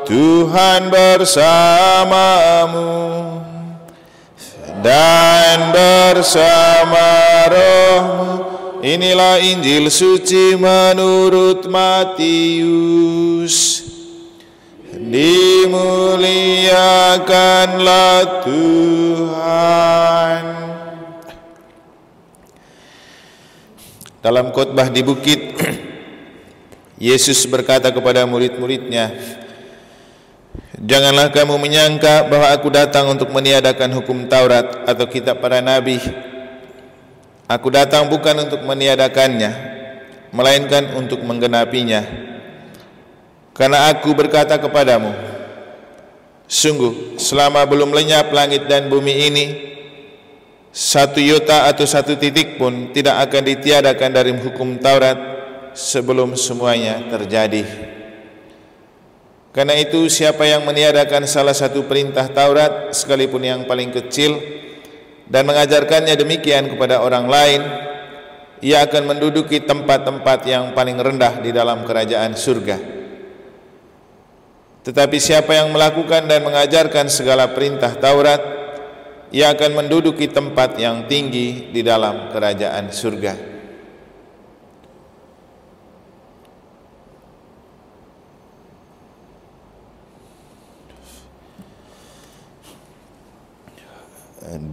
Tuhan bersamamu dan bersama rohmu. Inilah Injil suci menurut Matius. Dimuliakanlah Tuhan. Dalam khotbah di bukit, Yesus berkata kepada murid-muridnya, "Janganlah kamu menyangka bahwa aku datang untuk meniadakan hukum Taurat atau kitab para nabi. Aku datang bukan untuk meniadakannya, melainkan untuk menggenapinya. Karena aku berkata kepadamu, sungguh selama belum lenyap langit dan bumi ini, satu iota atau satu titik pun tidak akan ditiadakan dari hukum Taurat sebelum semuanya terjadi. Karena itu siapa yang meniadakan salah satu perintah Taurat sekalipun yang paling kecil dan mengajarkannya demikian kepada orang lain, ia akan menduduki tempat-tempat yang paling rendah di dalam kerajaan surga. Tetapi siapa yang melakukan dan mengajarkan segala perintah Taurat, ia akan menduduki tempat yang tinggi di dalam kerajaan surga."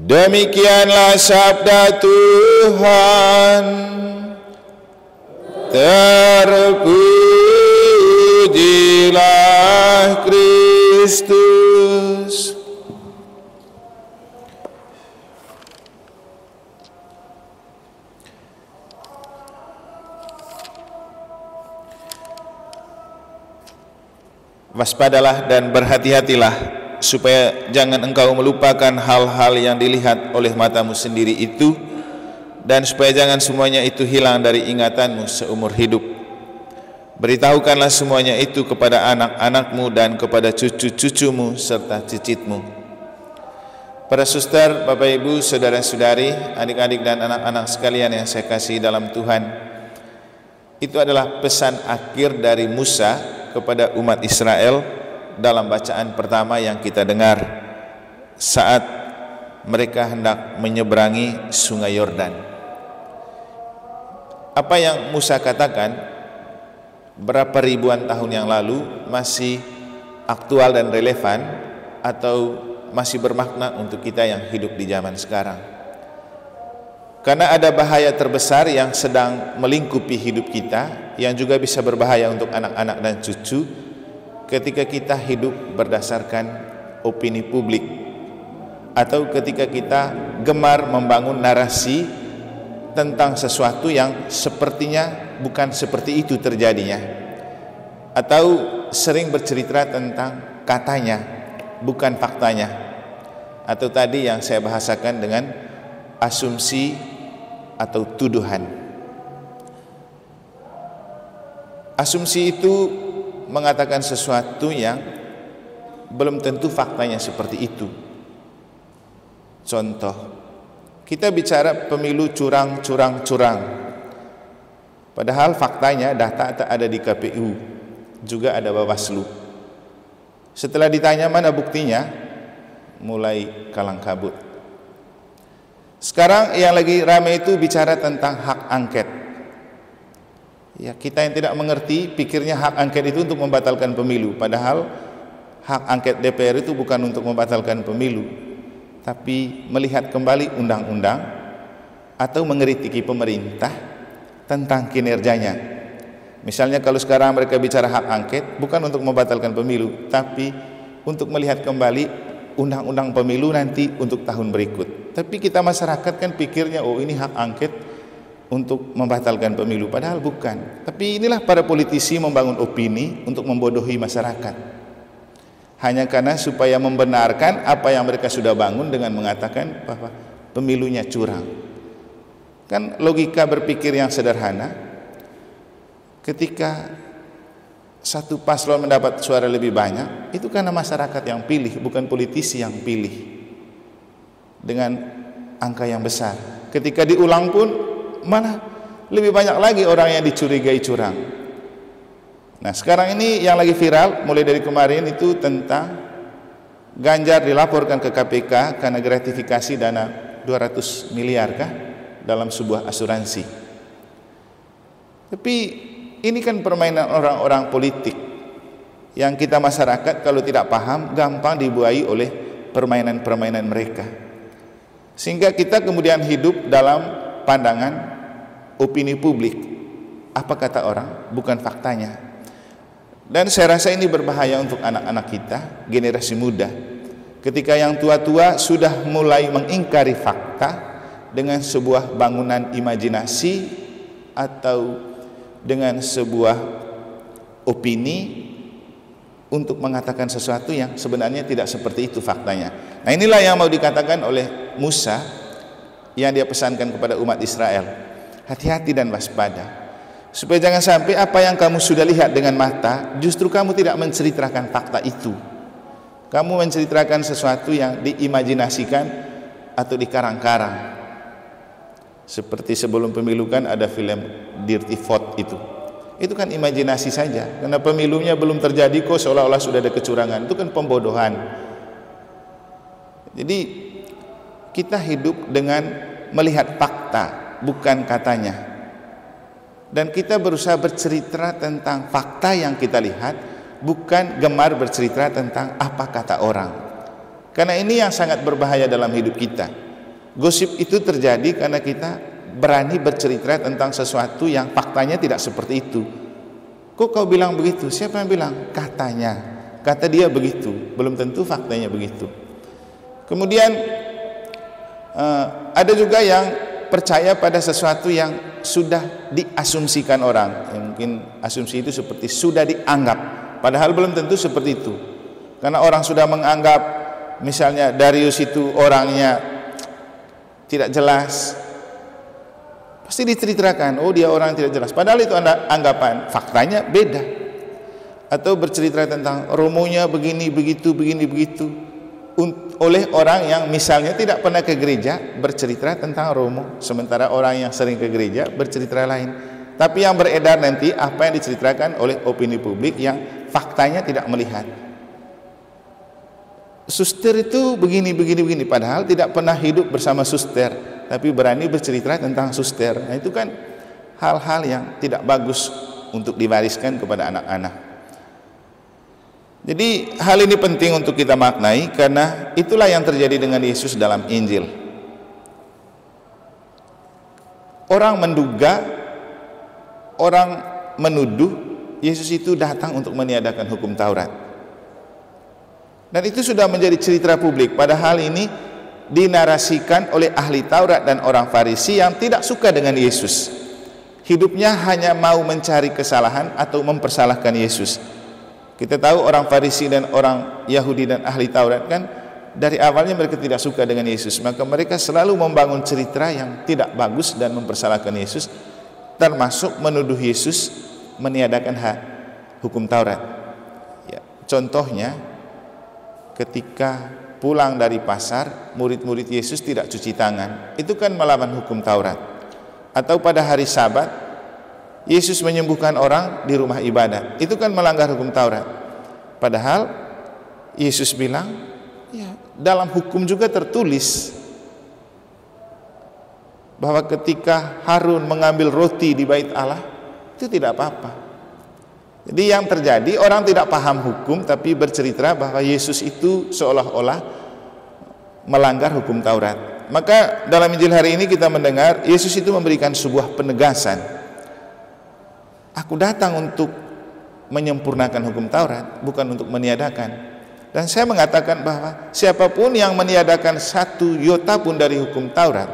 Demikianlah sabda Tuhan. Terpujilah Kristus. Waspadalah dan berhati-hatilah supaya jangan engkau melupakan hal-hal yang dilihat oleh matamu sendiri itu, dan supaya jangan semuanya itu hilang dari ingatanmu seumur hidup. Beritahukanlah semuanya itu kepada anak-anakmu dan kepada cucu-cucumu serta cicitmu. Para suster, Bapak Ibu, saudara-saudari, adik-adik dan anak-anak sekalian yang saya kasihi dalam Tuhan, itu adalah pesan akhir dari Musa kepada umat Israel dalam bacaan pertama yang kita dengar saat mereka hendak menyeberangi Sungai Yordan. Apa yang Musa katakan berapa ribuan tahun yang lalu masih aktual dan relevan atau masih bermakna untuk kita yang hidup di zaman sekarang. Karena ada bahaya terbesar yang sedang melingkupi hidup kita, yang juga bisa berbahaya untuk anak-anak dan cucu ketika kita hidup berdasarkan opini publik, atau ketika kita gemar membangun narasi tentang sesuatu yang sepertinya bukan seperti itu terjadinya, atau sering bercerita tentang katanya bukan faktanya, atau tadi yang saya bahasakan dengan asumsi atau tuduhan. Asumsi itu mengatakan sesuatu yang belum tentu faktanya seperti itu. Contoh, kita bicara pemilu curang, padahal faktanya data ada di KPU, juga ada Bawaslu. Setelah ditanya mana buktinya, mulai kalang kabut. Sekarang yang lagi ramai itu bicara tentang hak angket. Ya, kita yang tidak mengerti pikirnya hak angket itu untuk membatalkan pemilu, padahal hak angket DPR itu bukan untuk membatalkan pemilu, tapi melihat kembali undang-undang atau mengkritiki pemerintah tentang kinerjanya. Misalnya kalau sekarang mereka bicara hak angket bukan untuk membatalkan pemilu, tapi untuk melihat kembali undang-undang pemilu nanti untuk tahun berikut. Tapi kita masyarakat kan pikirnya, oh ini hak angket untuk membatalkan pemilu, padahal bukan. Tapi inilah para politisi membangun opini untuk membodohi masyarakat, hanya karena supaya membenarkan apa yang mereka sudah bangun dengan mengatakan bahwa pemilunya curang. Kan logika berpikir yang sederhana, ketika satu paslon mendapat suara lebih banyak, itu karena masyarakat yang pilih, bukan politisi yang pilih dengan angka yang besar. Ketika diulang pun malah lebih banyak lagi orang yang dicurigai curang. Nah, sekarang ini yang lagi viral mulai dari kemarin itu tentang Ganjar dilaporkan ke KPK karena gratifikasi dana 200 miliar kah dalam sebuah asuransi. Tapi ini kan permainan orang-orang politik yang kita masyarakat kalau tidak paham gampang dibuai oleh permainan-permainan mereka. Sehingga kita kemudian hidup dalam pandangan opini publik. Apa kata orang, bukan faktanya. Dan saya rasa ini berbahaya untuk anak-anak kita, generasi muda. Ketika yang tua-tua sudah mulai mengingkari fakta dengan sebuah bangunan imajinasi atau dengan sebuah opini untuk mengatakan sesuatu yang sebenarnya tidak seperti itu faktanya. Nah, inilah yang mau dikatakan oleh Musa yang dia pesankan kepada umat Israel. Hati-hati dan waspada. Supaya jangan sampai apa yang kamu sudah lihat dengan mata, justru kamu tidak menceritakan fakta itu. Kamu menceritakan sesuatu yang diimajinasikan atau dikarang-karang. Seperti sebelum pemilu kan ada film Dirty Vote itu. Itu kan imajinasi saja. Karena pemilunya belum terjadi kok seolah-olah sudah ada kecurangan. Itu kan pembodohan. Jadi kita hidup dengan melihat fakta, bukan katanya. Dan kita berusaha bercerita tentang fakta yang kita lihat, bukan gemar bercerita tentang apa kata orang. Karena ini yang sangat berbahaya dalam hidup kita. Gosip itu terjadi karena kita berani bercerita tentang sesuatu yang faktanya tidak seperti itu. Kok kau bilang begitu? Siapa yang bilang? Katanya. Kata dia begitu, belum tentu faktanya begitu. Kemudian ada juga yang percaya pada sesuatu yang sudah diasumsikan orang. Mungkin asumsi itu seperti sudah dianggap, padahal belum tentu seperti itu. Karena orang sudah menganggap misalnya Darius itu orangnya tidak jelas, pasti diceritakan, oh dia orang tidak jelas, padahal itu anggapan, faktanya beda. Atau bercerita tentang Romonya begini begitu oleh orang yang misalnya tidak pernah ke gereja, bercerita tentang Romo, sementara orang yang sering ke gereja bercerita lain. Tapi yang beredar nanti apa yang diceritakan oleh opini publik yang faktanya tidak melihat. Suster itu begini, padahal tidak pernah hidup bersama suster, tapi berani bercerita tentang suster. Nah, itu kan hal-hal yang tidak bagus untuk diwariskan kepada anak-anak. Jadi hal ini penting untuk kita maknai, karena itulah yang terjadi dengan Yesus dalam Injil. Orang menduga, orang menuduh Yesus itu datang untuk meniadakan hukum Taurat. Dan itu sudah menjadi cerita publik, padahal ini dinarasikan oleh ahli Taurat dan orang Farisi yang tidak suka dengan Yesus. Hidupnya hanya mau mencari kesalahan atau mempersalahkan Yesus. Kita tahu orang Farisi dan orang Yahudi dan ahli Taurat kan dari awalnya mereka tidak suka dengan Yesus, maka mereka selalu membangun cerita yang tidak bagus dan mempersalahkan Yesus, termasuk menuduh Yesus meniadakan hukum Taurat. Ya, contohnya ketika pulang dari pasar, murid-murid Yesus tidak cuci tangan, itu kan melawan hukum Taurat. Atau pada hari Sabat Yesus menyembuhkan orang di rumah ibadat, itu kan melanggar hukum Taurat. Padahal Yesus bilang, ya, dalam hukum juga tertulis bahwa ketika Harun mengambil roti di bait Allah, itu tidak apa-apa. Jadi yang terjadi, orang tidak paham hukum tapi bercerita bahwa Yesus itu seolah-olah melanggar hukum Taurat. Maka dalam Injil hari ini kita mendengar Yesus itu memberikan sebuah penegasan. Aku datang untuk menyempurnakan hukum Taurat, bukan untuk meniadakan. Dan saya mengatakan bahwa siapapun yang meniadakan satu iota pun dari hukum Taurat,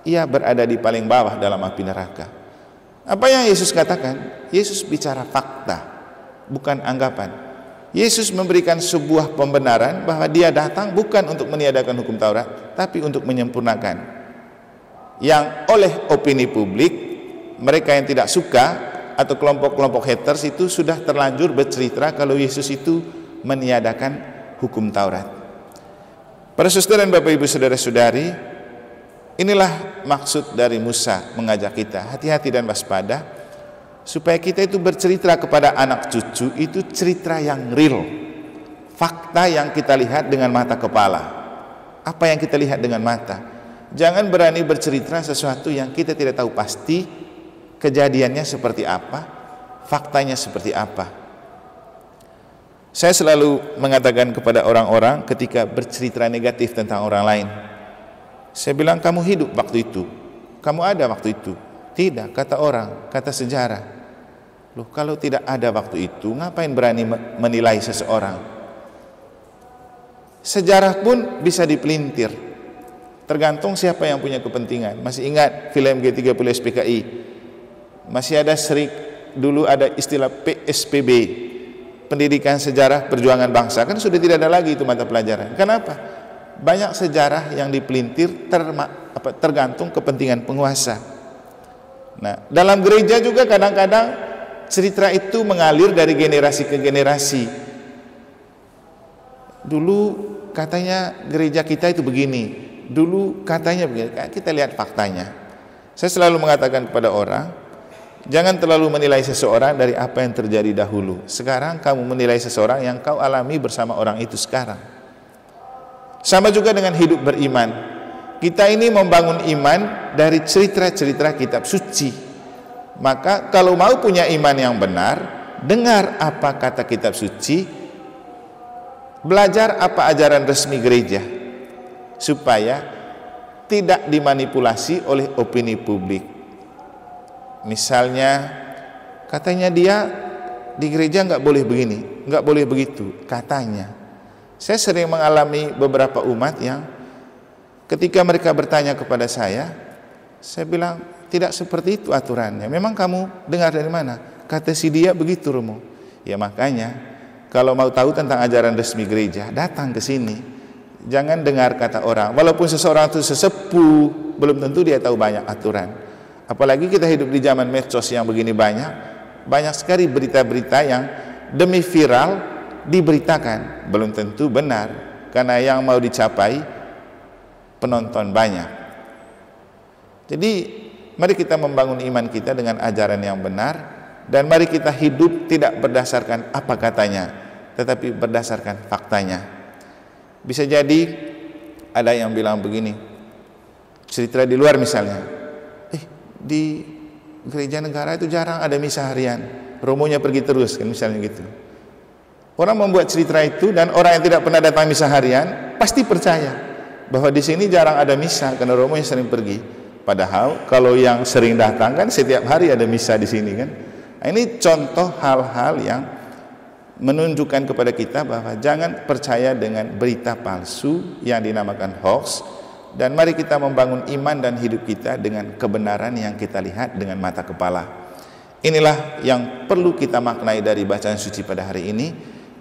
ia berada di paling bawah dalam api neraka. Apa yang Yesus katakan? Yesus bicara fakta, bukan anggapan. Yesus memberikan sebuah pembenaran bahwa dia datang bukan untuk meniadakan hukum Taurat, tapi untuk menyempurnakan. Yang oleh opini publik, mereka yang tidak suka atau kelompok-kelompok haters itu sudah terlanjur bercerita kalau Yesus itu meniadakan hukum Taurat. Para saudara dan Bapak Ibu saudara-saudari, inilah maksud dari Musa mengajak kita hati-hati dan waspada. supaya kita itu bercerita kepada anak cucu itu cerita yang real, fakta yang kita lihat dengan mata kepala. Apa yang kita lihat dengan mata. Jangan berani bercerita sesuatu yang kita tidak tahu pasti kejadiannya seperti apa, faktanya seperti apa. Saya selalu mengatakan kepada orang-orang ketika bercerita negatif tentang orang lain, saya bilang, kamu hidup waktu itu, kamu ada waktu itu. Tidak, kata orang, kata sejarah. Loh, kalau tidak ada waktu itu, ngapain berani menilai seseorang? Sejarah pun bisa dipelintir, tergantung siapa yang punya kepentingan. Masih ingat film G30 SPKI? Masih ada dulu ada istilah PSPB, Pendidikan Sejarah Perjuangan Bangsa, kan sudah tidak ada lagi itu mata pelajaran. Kenapa? Banyak sejarah yang dipelintir tergantung kepentingan penguasa. Nah, dalam gereja juga kadang-kadang cerita itu mengalir dari generasi ke generasi. Dulu katanya gereja kita itu begini, dulu katanya begini. Kita lihat faktanya. Saya selalu mengatakan kepada orang, jangan terlalu menilai seseorang dari apa yang terjadi dahulu. Sekarang kamu menilai seseorang yang kau alami bersama orang itu sekarang. Sama juga dengan hidup beriman. Kita ini membangun iman dari cerita-cerita kitab suci. Maka kalau mau punya iman yang benar, dengar apa kata kitab suci, belajar apa ajaran resmi gereja, supaya tidak dimanipulasi oleh opini publik. Misalnya katanya dia di gereja nggak boleh begini, nggak boleh begitu, katanya. Saya sering mengalami beberapa umat yang ketika mereka bertanya kepada saya bilang, tidak seperti itu aturannya. Memang kamu dengar dari mana? Kata si dia begitu, Romo. Ya makanya kalau mau tahu tentang ajaran resmi gereja, datang ke sini. Jangan dengar kata orang. Walaupun seseorang itu sesepuh, belum tentu dia tahu banyak aturan. Apalagi kita hidup di zaman medsos yang begini banyak sekali berita-berita yang demi viral diberitakan, belum tentu benar, karena yang mau dicapai penonton banyak. Jadi mari kita membangun iman kita dengan ajaran yang benar, dan mari kita hidup tidak berdasarkan apa katanya, tetapi berdasarkan faktanya. Bisa jadi ada yang bilang begini, cerita di luar misalnya, di gereja negara itu jarang ada misa harian, romonya pergi terus, kan misalnya gitu. Orang membuat cerita itu, dan orang yang tidak pernah datang misa harian pasti percaya bahwa di sini jarang ada misa karena romonya sering pergi. Padahal kalau yang sering datang kan setiap hari ada misa di sini kan. Nah, ini contoh hal-hal yang menunjukkan kepada kita bahwa jangan percaya dengan berita palsu yang dinamakan hoax, dan mari kita membangun iman dan hidup kita dengan kebenaran yang kita lihat dengan mata kepala. Inilah yang perlu kita maknai dari bacaan suci pada hari ini,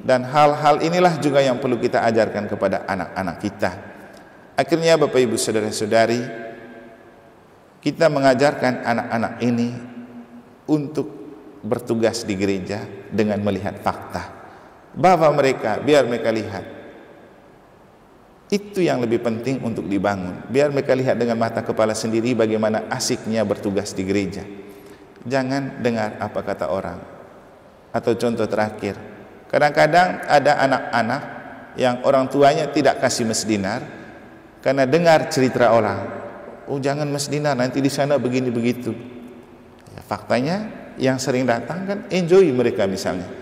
dan hal-hal inilah juga yang perlu kita ajarkan kepada anak-anak kita. Akhirnya Bapak Ibu Saudara-saudari, kita mengajarkan anak-anak ini untuk bertugas di gereja dengan melihat fakta, bahwa biar mereka lihat. Itu yang lebih penting untuk dibangun. Biar mereka lihat dengan mata kepala sendiri bagaimana asiknya bertugas di gereja. Jangan dengar apa kata orang. Atau contoh terakhir, kadang-kadang ada anak-anak yang orang tuanya tidak kasih mesdinar karena dengar cerita orang. Oh, jangan mesdinar, nanti di sana begini begitu. Ya, faktanya yang sering datang kan enjoy mereka misalnya.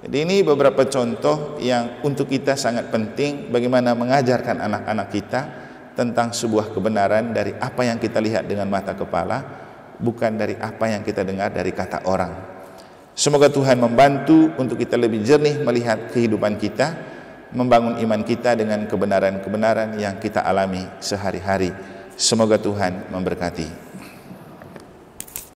Jadi ini beberapa contoh yang untuk kita sangat penting, bagaimana mengajarkan anak-anak kita tentang sebuah kebenaran dari apa yang kita lihat dengan mata kepala, bukan dari apa yang kita dengar dari kata orang. Semoga Tuhan membantu untuk kita lebih jernih melihat kehidupan kita, membangun iman kita dengan kebenaran-kebenaran yang kita alami sehari-hari. Semoga Tuhan memberkati.